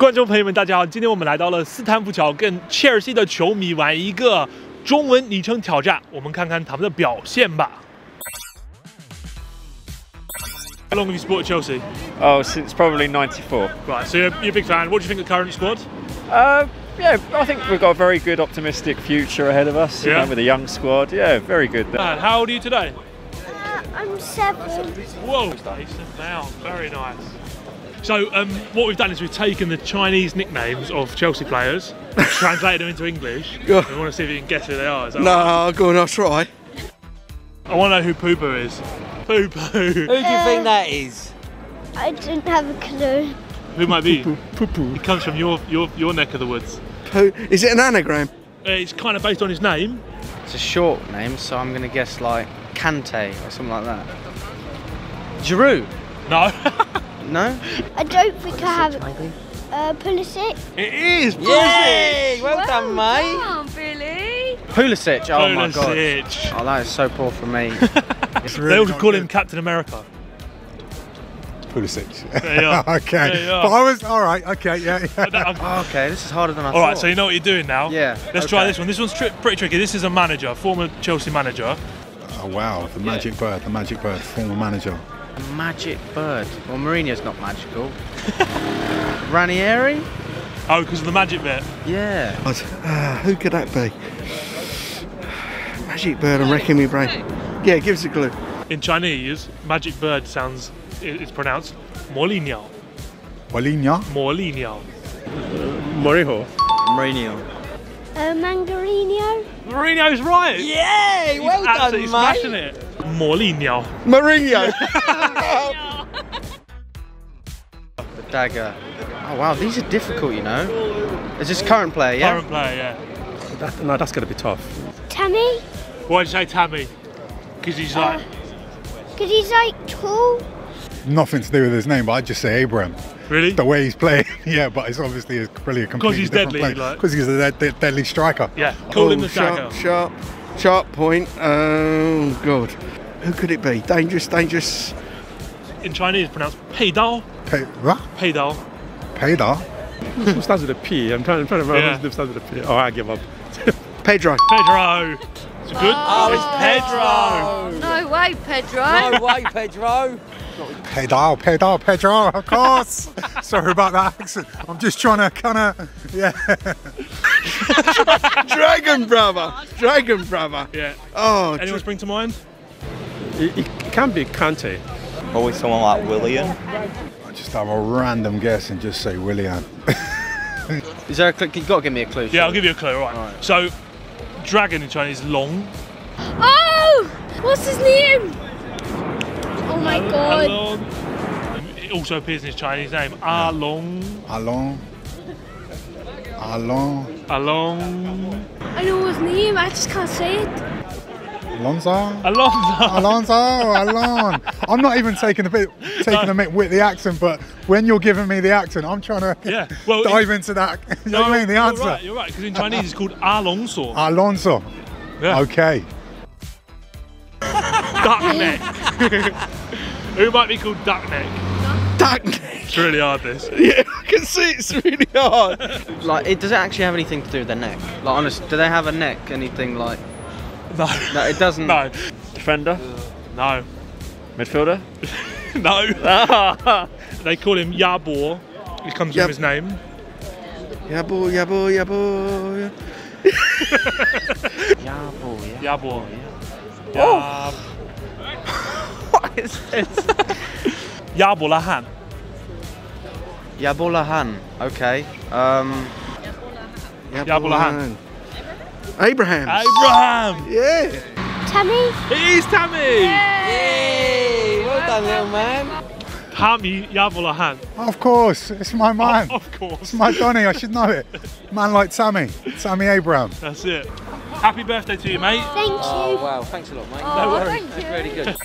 观众朋友们，大家好！今天我们来到了斯坦福桥，跟切尔西的球迷玩一个中文昵称挑战，我们看看他们的表现吧。How long have you supported Chelsea? Oh, since probably '94. Right, so you're a big fan. What do you think of the current squad? Yeah, I think we've got a very good, optimistic future ahead of us. You know, with a young squad. Yeah, very good. And how old are you today? I'm 7. Whoa, decent amount. Very nice. So what we've done is we've taken the Chinese nicknames of Chelsea players, translated them into English. We want to see if you can guess who they are. No, go on, I'll try. I want to know who Poo-Poo is. Poo-Poo. Who do you think that is? I don't have a clue. Who might be? Poo-poo. It comes from your neck of the woods. Poo. Is it an anagram? It's kind of based on his name. It's a short name, so I'm going to guess like Kante or something like that. Giroud? No. No? I don't think I have Pulisic. It is Pulisic. Yay! Well done, mate. Oh, Billy. Pulisic. Oh my god. Pulisic. Oh, that is so poor for me. They also call him Captain America. Pulisic. There you are. Okay. There you are. But I was all right. Okay, yeah. Oh, okay, this is harder than I thought. Alright, so you know what you're doing now? Yeah. Let's try this one. This one's pretty tricky. This is a manager, former Chelsea manager. Oh wow, the magic bird, former manager. A magic bird. Well, Mourinho's not magical. Ranieri? Oh, because of the magic bit. Yeah. Who could that be? Magic bird, I'm wrecking my brain. Yeah, give us a clue. In Chinese, magic bird sounds, it's pronounced Moliniao. Walina. Moliniao. Moriho. Mourinho. Mangarino. Mourinho's right. Yay! Well He's done, absolutely mate. smashing it. Moliniao. Mourinho. The dagger. Oh wow, these are difficult, you know. Is this current player, yeah? Current player, yeah. No, that's going to be tough. Tammy. Why did you say Tammy? Because he's like... Because he's like tall. Nothing to do with his name, but I'd just say Abraham. Really? The way he's playing, yeah, but it's obviously probably a completely he's different deadly, player. like- Because he's a deadly striker. Yeah, call him the dagger. Sharp point. Oh god. Who could it be? Dangerous. In Chinese, it's pronounced Pei Dao. What? Pei Dao. Pedar? Who starts with a P? I'm trying to remember Yeah. who starts with a P. Oh, I give up. Pedro. Pedro. It's good. Oh, it's Pedro. No way, Pedro. No way, Pedro. Pedro, of course. Sorry about that accent. I'm just trying to kind of, yeah. Dragon brother. Yeah. Oh, Anyone spring to mind? It can't be Kante. Probably someone like William. I just have a random guess and just say Willian. Is there a clue? You've got to give me a clue. Yeah, I'll give you a clue. All right. So, dragon in Chinese is long. Oh! What's his name? Oh my god. Along. It also appears in his Chinese name. Along. Alon. Along. I know his name, I just can't say it. Alonso. Alonso. I'm not even taking a bit with the accent, but when you're giving me the accent, I'm trying to dive into that. You know what I mean? The answer. You're right, because in Chinese it's called Alonso. Alonso. Yeah. Okay. Duck neck. Who might be called duck neck? duck neck. It's really hard, this. Yeah, I can see it's really hard. Like, does it actually have anything to do with their neck? Like, honest, do they have a neck? Anything like? No. No, it doesn't. No. Defender? No. Midfielder? No. They call him Yabo. It comes from his name. Yabo. Yabo. Oh. What is this? Yabolahan. Yabolahan. Okay. Yabolahan. Abraham. Yeah. Tammy. It is Tammy. Yay! Well done, little man. Tammy Yabolahan. Of course, it's my man. Of course. It's my Donny, I should know it. Man like Tammy Abraham. That's it. Happy birthday to you, mate. Thank you. Oh wow! Thanks a lot, mate. Oh, No worries. thank you. That's really good.